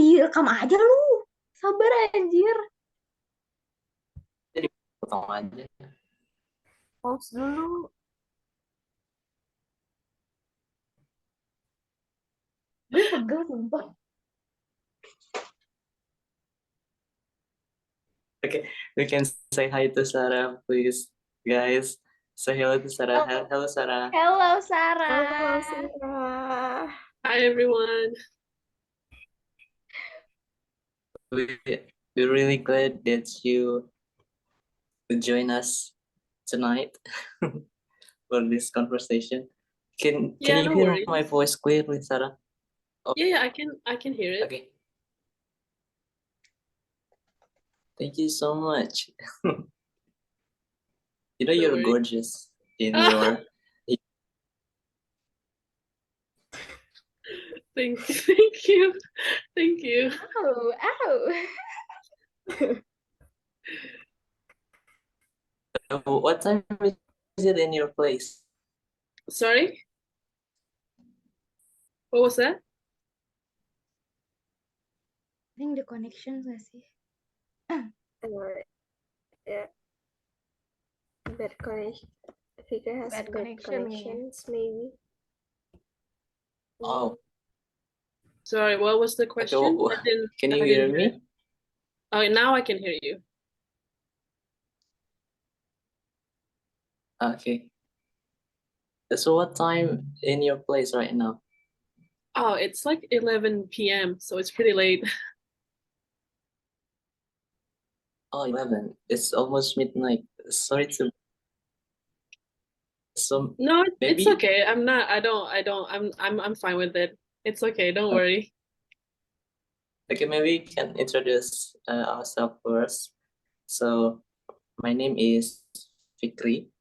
direkam aja lu. Sabar anjir. Jadi potong aja. Pause dulu. Gue pegel sumpah. Okay, we can say hi to Sarah, please, guys. Say hello to Sarah. Hello, Sarah. Hello, Halo, Sarah. Sarah. Hi everyone. We, we're really glad that you join us tonight for this conversation. Can Yeah, you no hear worries. my voice clearly, Sarah? Yeah, I can hear it. Okay. Thank you so much. You know, No you're worries. gorgeous in your. Thank you. Thank you. Oh, What time is it in your place? Sorry? What was that? I think the connection gak sih? Yeah. Bad connection. Figure has Bad bad connection, connections, maybe. Oh, Sorry, what was the okay. question? Can I you didn't hear hear it. me? Oh, now I can hear you. Okay. So what time in your place right now? Oh, it's like 11 p.m., so it's pretty late. Oh, 11. It's almost midnight. Sorry to. So No, it's maybe. okay. I'm fine with it. It's okay, don't worry. Okay, maybe we can introduce ourselves first. So my name is Fikri.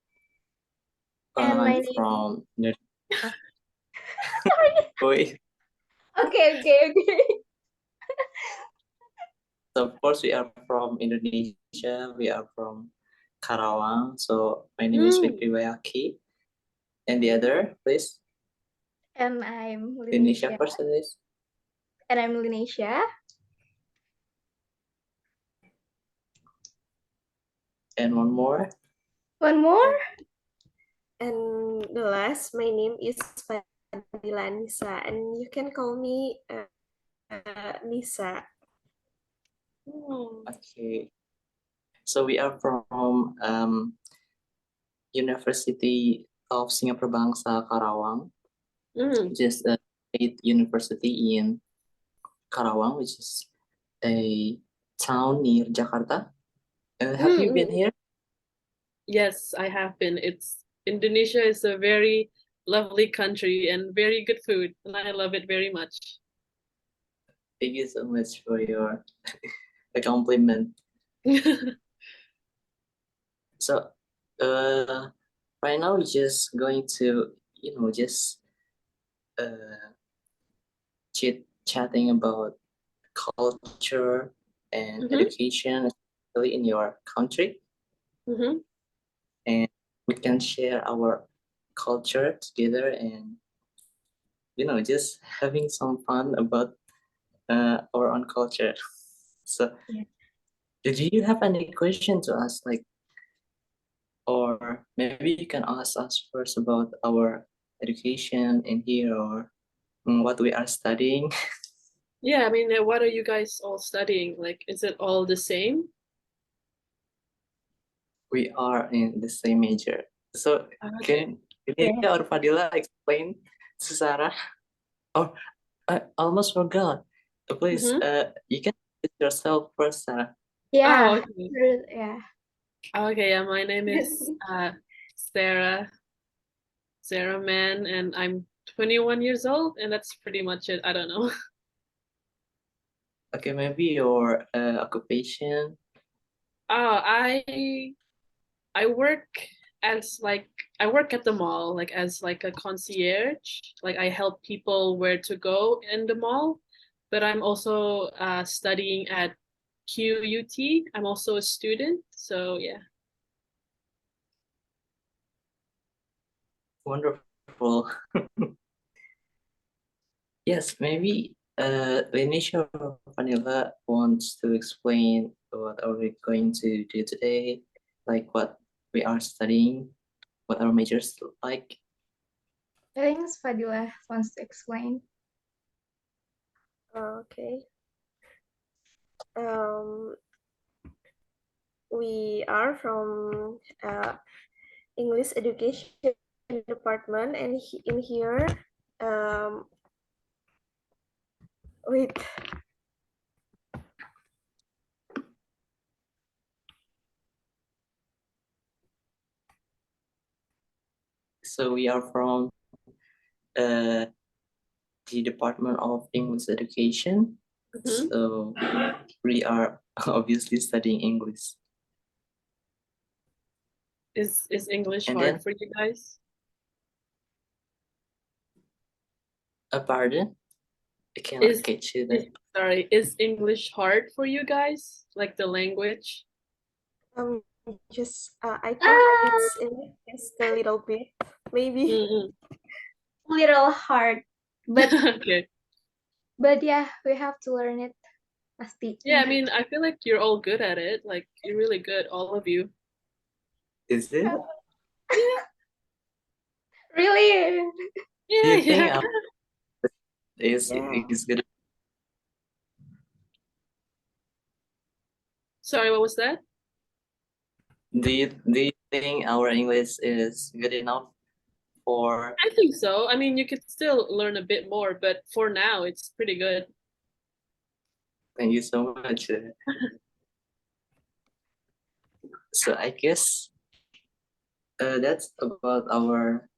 And my I'm name. from. Sorry. Wait. Okay. So of course we are from Indonesia. We are from Karawang. So my name is Fikri Wayaki. And the other, please. And I'm Indonesia Linesia. person is. And I'm Linesia. And one more. One more. And the last, my name is Fadila Nisa, and you can call me Nisa. Okay. So we are from University of Singapura Bangsa Karawang, which is a state university in Karawang, which is a town near Jakarta. Have you been here? Yes, I have been. Indonesia is a very lovely country and very good food, and I love it very much. Thank you so much for your compliment. So, right now we're just going to, just chatting about culture and education, especially in your country. And we can share our culture together and, just having some fun about our own culture. So, did you have any question to ask, or maybe you can ask us first about our education in here or what we are studying? Yeah, I mean, what are you guys all studying? Like, is it all the same? We are in the same major. So Okay. can Lilia or Fadila explain to Sarah? Oh, I almost forgot. Please, you can introduce yourself first, Sarah. Yeah. Oh, okay. Yeah. Okay, yeah, my name is Sarah Mann, and I'm 21 years old, and that's pretty much it. I don't know. Okay, maybe your occupation. Oh, I work I work at the mall, like as like a concierge. Like I help people where to go in the mall, but I'm also studying at QUT. I'm also a student, so yeah. Wonderful. Yes, maybe Linisha or Vanilla wants to explain what are we going to do today, like what we are studying, what our majors look like. I think Fadila wants to explain. Okay. We are from English education department, and in here, wait. So we are from the Department of English Education. So we are obviously studying English. Is English And hard then- for you guys? Pardon? I cannot catch you there. Sorry, is English hard for you guys? Like the language? Just I think it's just a little bit, maybe. Little hard, but Okay. but yeah, we have to learn it. Pasti. Yeah, I mean, I feel like you're all good at it. Like you're really good, all of you. Is it? Really? Do Yeah, you think yeah. is good? Sorry, what was that? Do you think our English is good enough for? I think so. I mean, you could still learn a bit more, but for now, it's pretty good. Thank you so much. So I guess that's about our,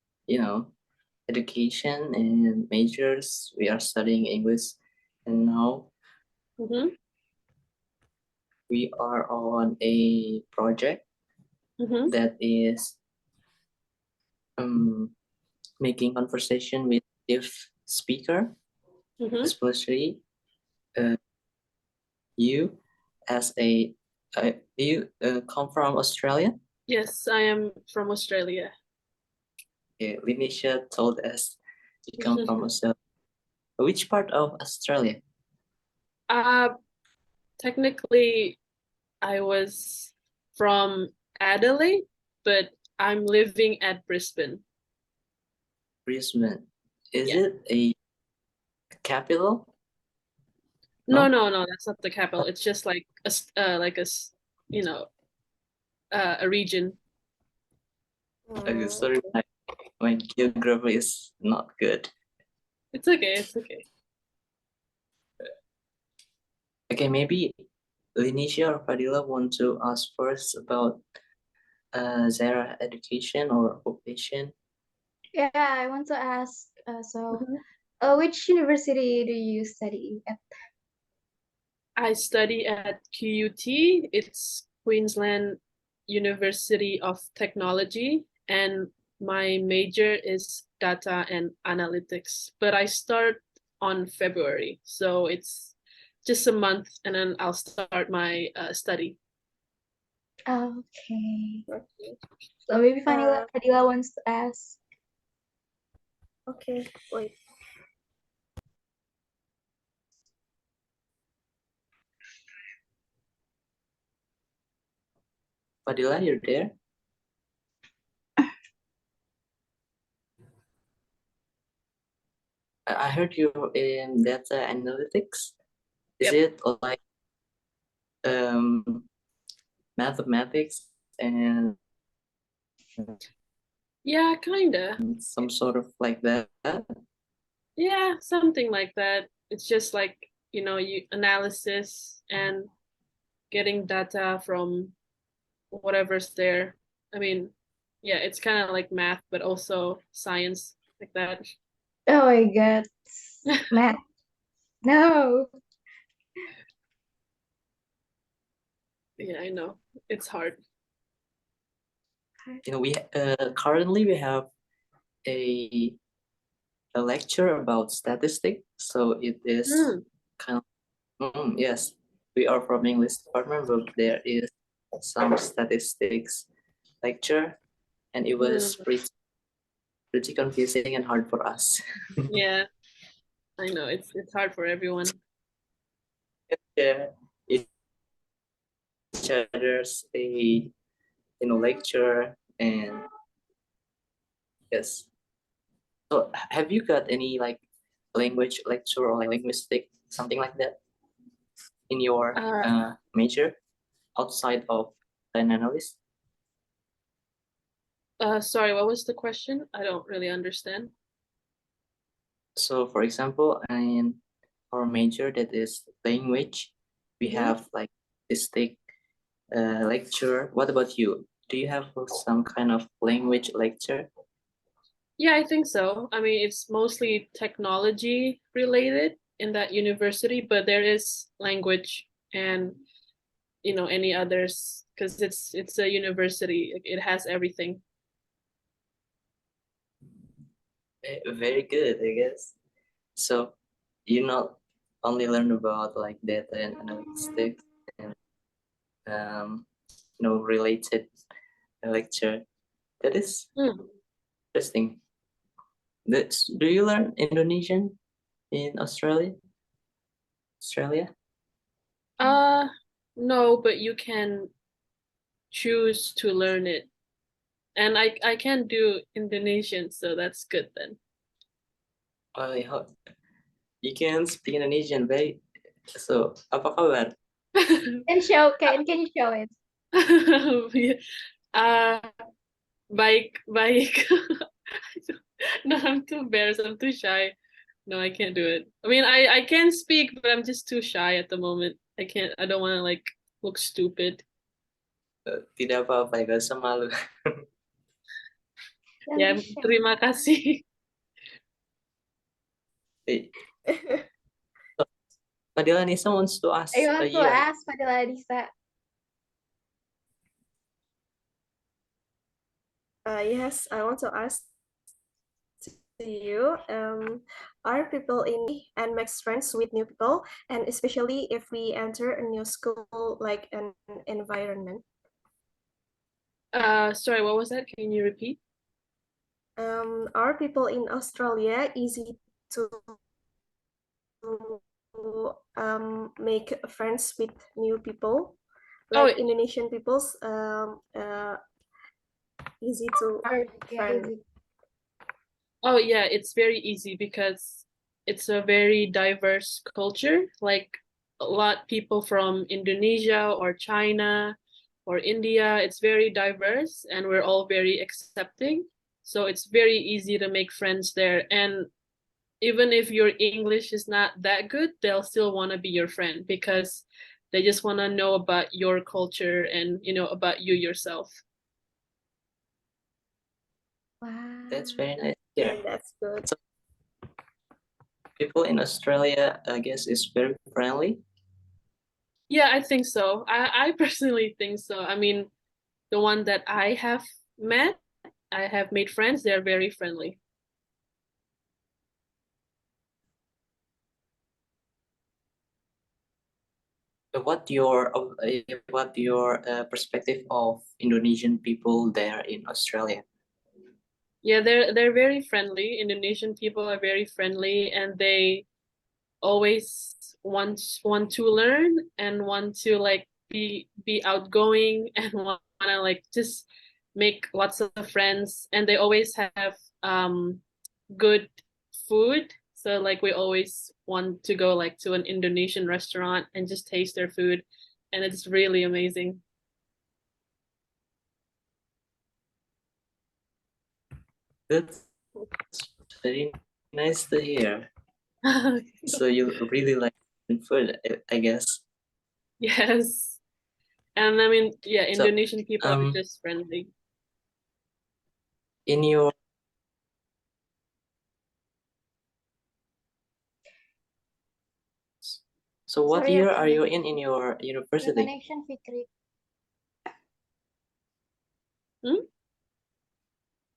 education and majors. We are studying English, and now we are on a project that is making conversation with native speaker, especially you as a you come from Australia? Yes, I am from Australia. Okay, Linisha told us you come from Australia. Which part of Australia? Technically, I was from Adelaide, but I'm living at Brisbane. Brisbane. Is it a capital? No, that's not the capital. It's just like a a region. Okay, sorry, my geography is not good. It's okay. It's okay. Okay, maybe Linisha or Fadila want to ask first about their education or occupation. Yeah, I want to ask. Which university do you study at? I study at QUT. It's Queensland University of Technology, and my major is data and analytics. But I start on February, so it's just a month, and then I'll start my study. Okay. So maybe Fadila wants to ask. Okay, wait. Fadila, you're there? I heard you in data analytics. Is it like mathematics and yeah, kinda some sort of like that? Yeah, something like that. It's just like, you analysis and getting data from whatever's there. I mean, yeah, it's kind of like math, but also science like that. Oh my god. Math. No. Yeah, I know. It's hard. We currently we have a lecture about statistics. So it is kind of yes, we are from English department, but there is some statistics lecture, and it was pretty confusing and hard for us. Yeah. I know it's hard for everyone. Yeah, each other's a lecture, and yes. So have you got any like language lecture or like linguistic something like that in your major outside of data analyst? Sorry, what was the question? I don't really understand. So for example, in our major that is language, we have like linguistic lecture. What about you? Do you have some kind of language lecture? Yeah, I think so. I mean, it's mostly technology related in that university, but there is language and any others because it's a university. It has everything. Very good, I guess. So you not only learn about like data and analytics and related lecture. That is interesting. Do you learn Indonesian in Australia? No, but you can choose to learn it. And I can do Indonesian, so that's good then. I hope you can speak Indonesian, very. So, apa kabar? Can you show it? uh baik. No, I'm too embarrassed. I'm too shy. No, I can't do it. I mean, I can speak, but I'm just too shy at the moment. I don't want to like look stupid. Tidak apa-apa, gak usah malu. Ya, terima kasih. Fadila Nisa wants to ask I want to you. ask Fadila Nisa. Yes, I want to ask to you. Are people in and makes friends with new people, and especially if we enter a new school like an environment? Sorry, what was that? Can you repeat? Are people in Australia easy to make friends with new people, like Indonesian people's easy to friend? Oh yeah, it's very easy because it's a very diverse culture. Like a lot people from Indonesia or China or India, it's very diverse and we're all very accepting. So it's very easy to make friends there. And even if your English is not that good, they'll still want to be your friend because they just want to know about your culture and about you yourself. Wow. That's very nice. Yeah, that's good. So, people in Australia, I guess, is very friendly. Yeah, I think so. I personally think so. I mean, the one that I have met, I have made friends, they're very friendly. What your perspective of Indonesian people there in Australia? Yeah, they're very friendly. Indonesian people are very friendly and they always want to learn and want to like be outgoing and want to like just make lots of friends, and they always have good food. So like we always want to go like to an Indonesian restaurant and just taste their food, and it's really amazing. That's very nice to hear. So you really like food, I guess. Yes. And I mean, yeah, So, Indonesian people are just friendly. In your So what year are you in your university? Connection, Fikri.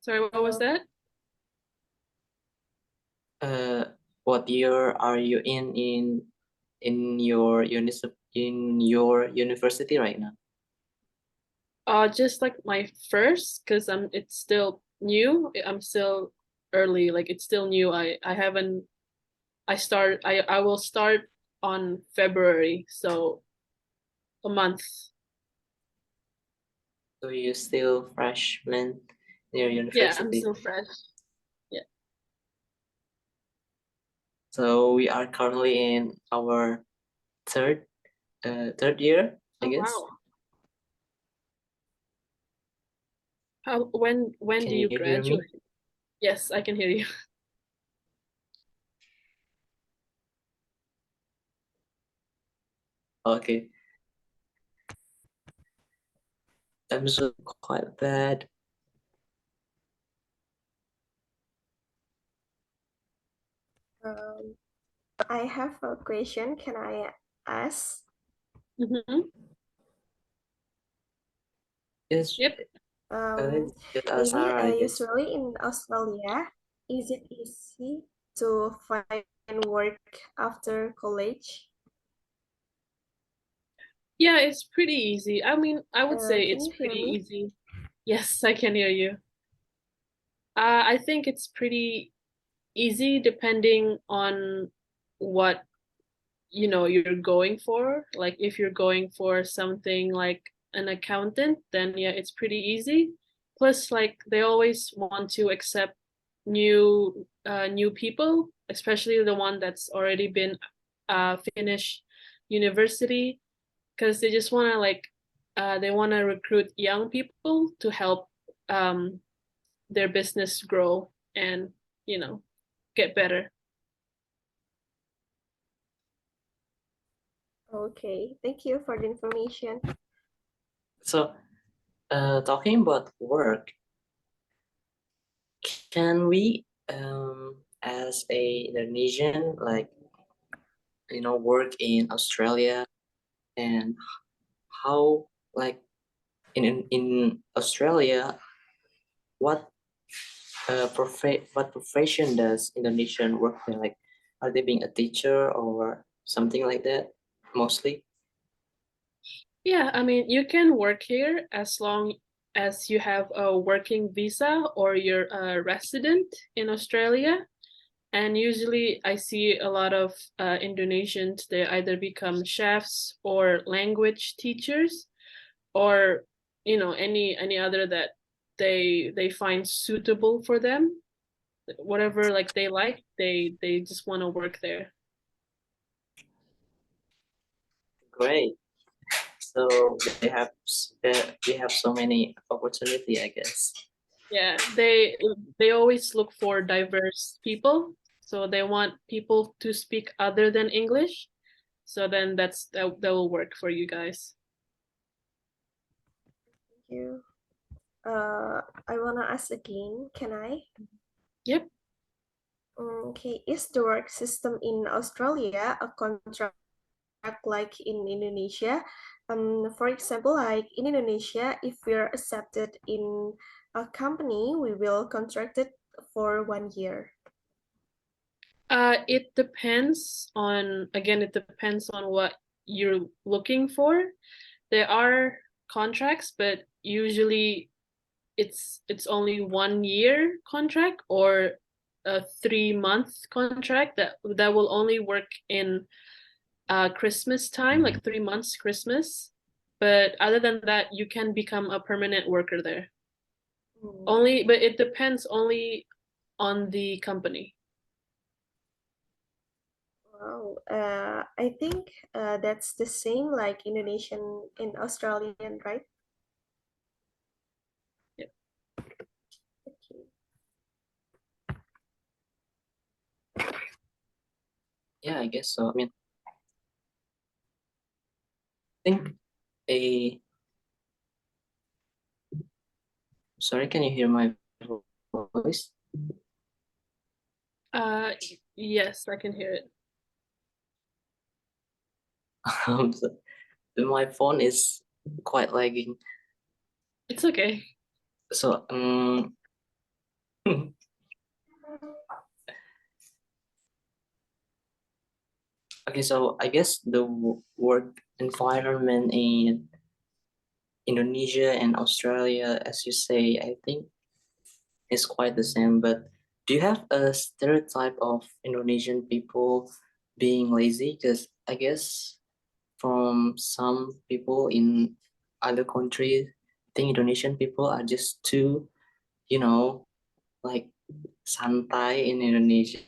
Sorry, what was that? What year are you in your university right now? Just like my first, because it's still new. I'm still early, like it's still new. I haven't I will start on February, so a month. So you're still freshman in your Yeah, I'm university. still fresh. Yeah. So we are currently in our third year, I Oh guess. wow. When Can do you you hear me? graduate? Yes, I can hear you. Okay. I'm so quite bad. I have a question. Can I ask? Mm-hmm. Yes, Yep. just Maybe Sarah, I guess. usually in Australia, is it easy to find work after college? Yeah, it's pretty easy. I mean, I would say Can it's you hear pretty me? easy. Yes, I can hear you. I think it's pretty easy depending on what you're going for. Like if you're going for something like an accountant, then yeah, it's pretty easy. Plus, like they always want to accept new people, especially the one that's already been finished university, because they just want to they want to recruit young people to help um their business grow and get better. Okay, thank you for the information. So, talking about work, can we, as a Indonesian, like, work in Australia, and how, like, in Australia, what what profession does Indonesian work there? Like, are they being a teacher or something like that, mostly? Yeah, I mean, you can work here as long as you have a working visa or you're a resident in Australia. And usually I see a lot of Indonesians, they either become chefs or language teachers, or any other that they find suitable for them. Whatever like they like, they just want to work there. Great. So they have so many opportunity, I guess. Yeah, they always look for diverse people. So they want people to speak other than English. So then that will work for you guys. Thank you. I wanna ask again, can I? Yep. Okay, is the work system in Australia a contract like in Indonesia? For example, like in Indonesia, if we're accepted in a company, we will contracted for 1 year. It depends on, again, it depends on what you're looking for. There are contracts, but usually it's only 1 year contract or a 3 month contract that will only work in Christmas time, like 3 months Christmas. But other than that, you can become a permanent worker there. But it depends only on the company. Wow, I think that's the same like Indonesian and Australian, right? Yep. Okay. Yeah, I guess so. I mean, I think a sorry, can you hear my voice? Yes, I can hear it. My phone is quite lagging. It's okay. So, okay, so I guess the work environment in Indonesia and Australia, as you say, I think is quite the same. But do you have a stereotype of Indonesian people being lazy? Because I guess from some people in other countries, I think Indonesian people are just too, you know, like santai in Indonesia.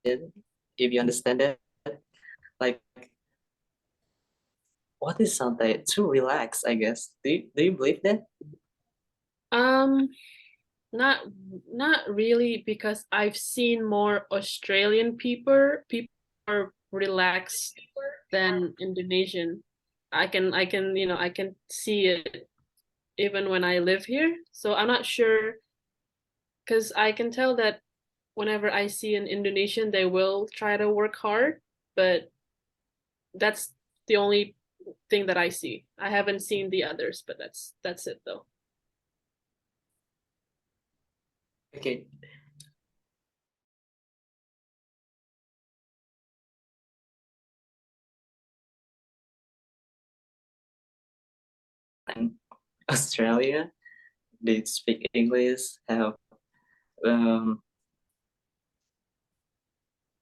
If you understand that, like what is santai? Too relaxed, I guess. Do you believe that? Um, not not really, because I've seen more Australian people are relaxed than Indonesian. I can see it even when I live here. So I'm not sure, because I can tell that whenever I see an Indonesian, they will try to work hard, but that's the only thing that I see. I haven't seen the others, but that's it though. Okay. And Australia, they speak English, have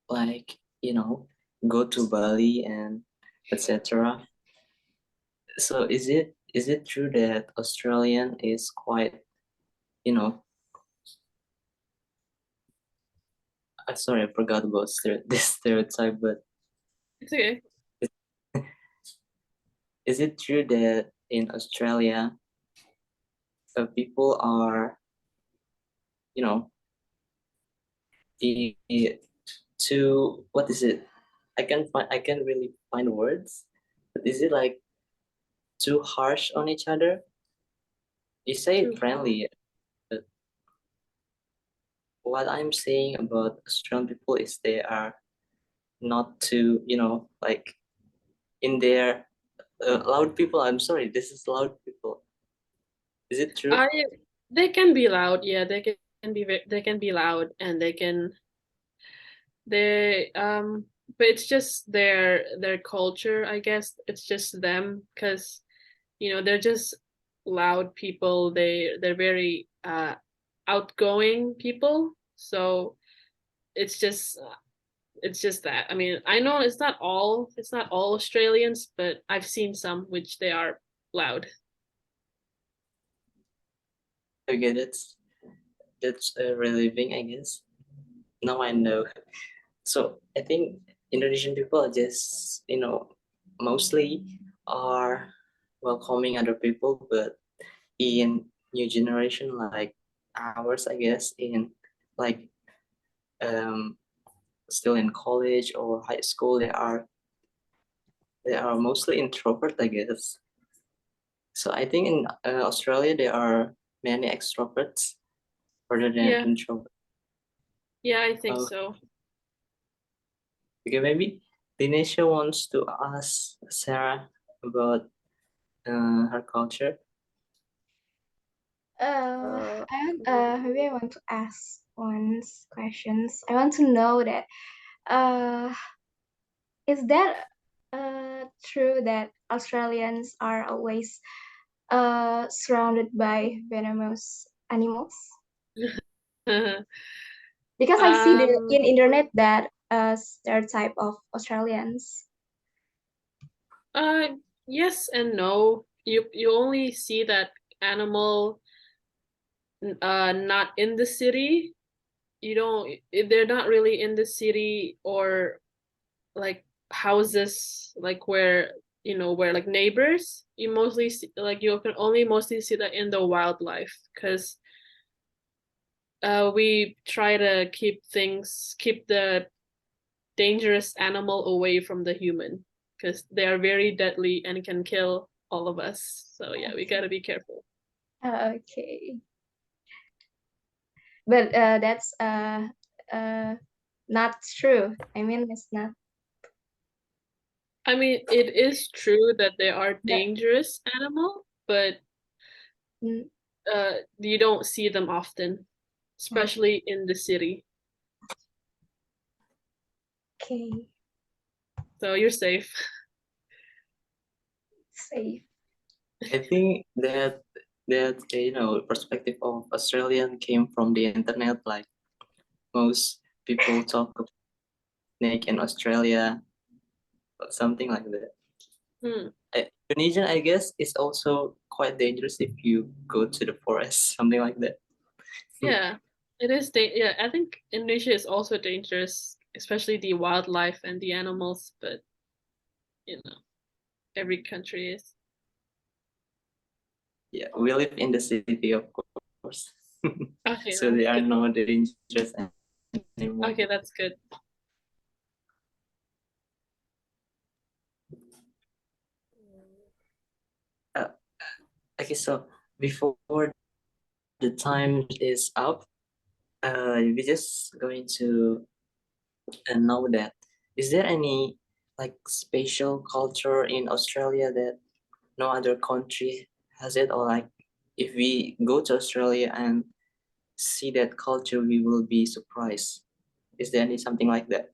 like go to Bali and etc. So is it true that Australian is quite you know sorry, I forgot about this stereotype, but It's okay. is it true that in Australia people are you know the to what is it? I can't really find words. But is it like too harsh on each other? You say Too friendly, but what I'm saying about Australian people is they are not too, like in their loud people. I'm sorry, this is loud people. Is it true? I They can be loud, yeah. They can be loud, and they but it's just their culture, I guess. It's just them, because they're just loud people. They're very outgoing people. So it's just that. I mean, I know it's not all Australians, but I've seen some which they are loud. Okay, that's relieving, I guess. Now I know. So I think Indonesian people are just, mostly are welcoming other people, but in new generation like ours, I guess, in like um still in college or high school, they are mostly introvert, I guess. So I think in Australia there are many extroverts rather than Yeah, introverts. yeah, I think Oh, so. okay, maybe Dinesha wants to ask Sarah about her culture. Uh, Maybe I want to ask one questions. I want to know that uh is that true that Australians are always surrounded by venomous animals? Because I see um in internet that stereotype of Australians. uh yes and no. You only see that animal not in the city. You don't They're not really in the city, or like houses, like where like neighbors. You can only mostly see that in the wildlife, because we try to keep the dangerous animal away from the human, because they are very deadly and can kill all of us. So yeah, we gotta be careful. Okay, but that's not true. I mean, it's not. I mean, it is true that they are But, dangerous animal, but mm, you don't see them often, especially in the city. okay, So you're safe. safe. I think that perspective of Australian came from the internet. Like most people talk about snake in Australia, or something like that. Indonesian, I guess, is also quite dangerous if you go to the forest, something like that. Yeah, it is. Yeah, I think Indonesia is also dangerous, especially the wildlife and the animals. But every country is. Yeah, we live in the city, of course. Okay, So there are good. no dangerous anymore. Okay, that's good. Okay, so before the time is up, we're just going to know that is there any like special culture in Australia that no other country has it, or like if we go to Australia and see that culture, we will be surprised. Is there any something like that?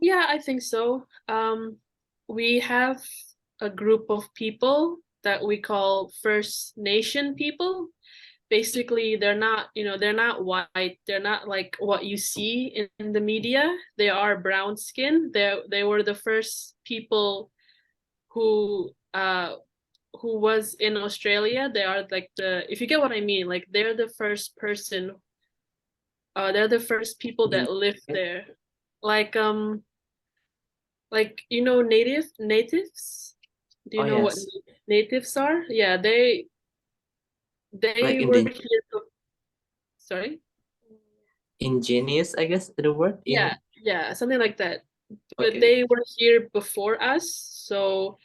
Yeah, I think so. We have a group of people that we call First Nation people. Basically, they're not white. They're not like what you see in the media. They are brown skin. They were the first people who was in Australia. They are like if you get what I mean, like they're the first person. They're the first people that lived there. Like natives. Do you Oh know what yes, natives are? Yeah, they like in were the here. Sorry. ingenious, I guess the word. Yeah, something like that. But Okay. they were here before us, so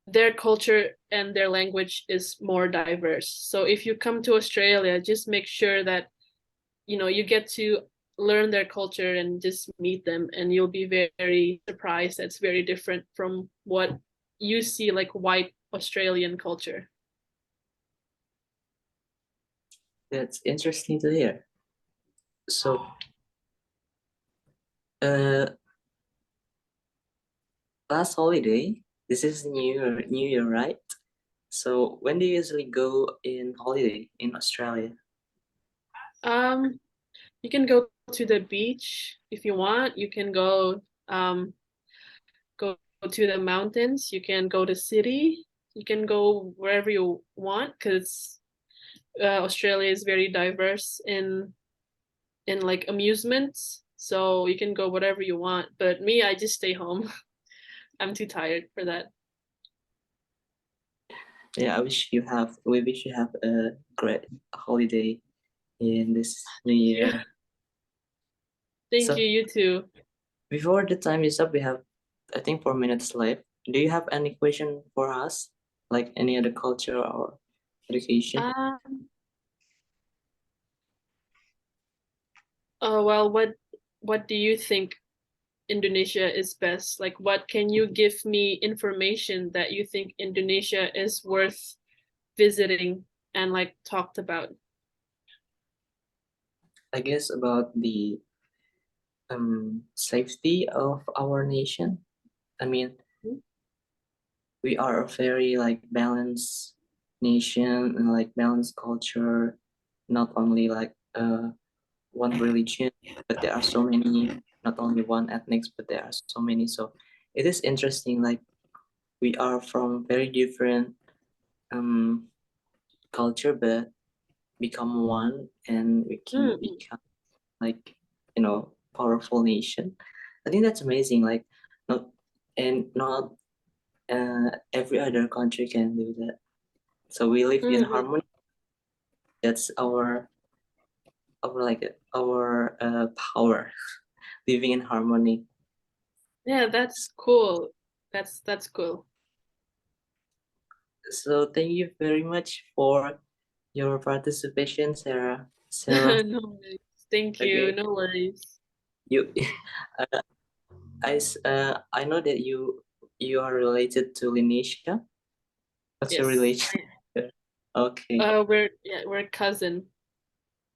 their culture and their language is more diverse. So if you come to Australia, just make sure that you get to learn their culture and just meet them, and you'll be very surprised. That's very different from what you see like white Australian culture. That's interesting to hear. So, last holiday, this is New Year, right? So, when do you usually go in holiday in Australia? You can go to the beach if you want. You can go go to the mountains. You can go to city. You can go wherever you want because Australia is very diverse in like amusements. So you can go whatever you want. But me, I just stay home. I'm too tired for that. Yeah, we wish you have a great holiday in this new year. Thank So, you, you too. before the time is up, we have, I think, 4 minutes left. Do you have any question for us, like any other culture or education? Well, what do you think Indonesia is best? Like, what can you give me information that you think Indonesia is worth visiting and like talked about? I guess about the safety of our nation. I mean, we are a very like balanced nation and like balanced culture, not only like one religion, but there are so many, not only one ethnics, but there are so many. So it is interesting, like we are from very different culture, but become one and we can become like, powerful nation. I think that's amazing. Like not every other country can do that. So we live in harmony. That's our power, living in harmony. Yeah, that's cool. That's cool. So thank you very much for your participation, Sarah. No worries. Thank you. Okay. No worries. You, I know that you are related to Linisha. What's your Yes. relation? Okay. We're cousin.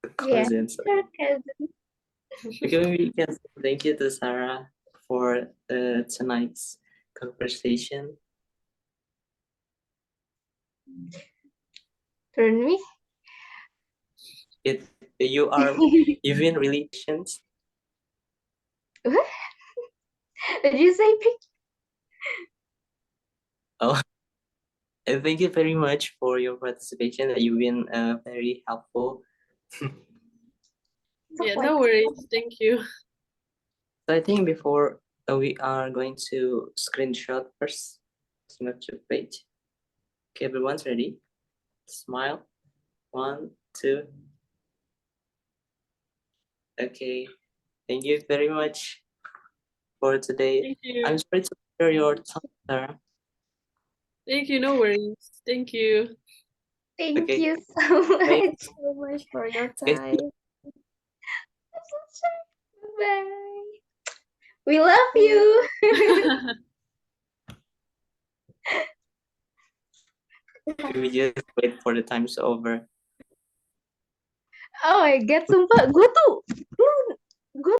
Yeah, Cousins. sure, cousin. Okay, we can say thank you to Sarah for tonight's conversation. Turn me. It You are even really patient. What? Did you say pig? Oh, thank you very much for your participation. You've been very helpful. Yeah, no worries. Thank you. So I think before we are going to screenshot first. Snapchat page. Okay, everyone's ready. Smile. 1, 2. Okay. Thank you very much for today. Thank you. I'm sorry to hear your tongue, Sarah. Thank you. No worries. Thank you. Thank Okay. you so much. Bye. Thank you so much for your time. Bye. We love you. We just wait for the time's over. Oh my god, sumpah gue tuh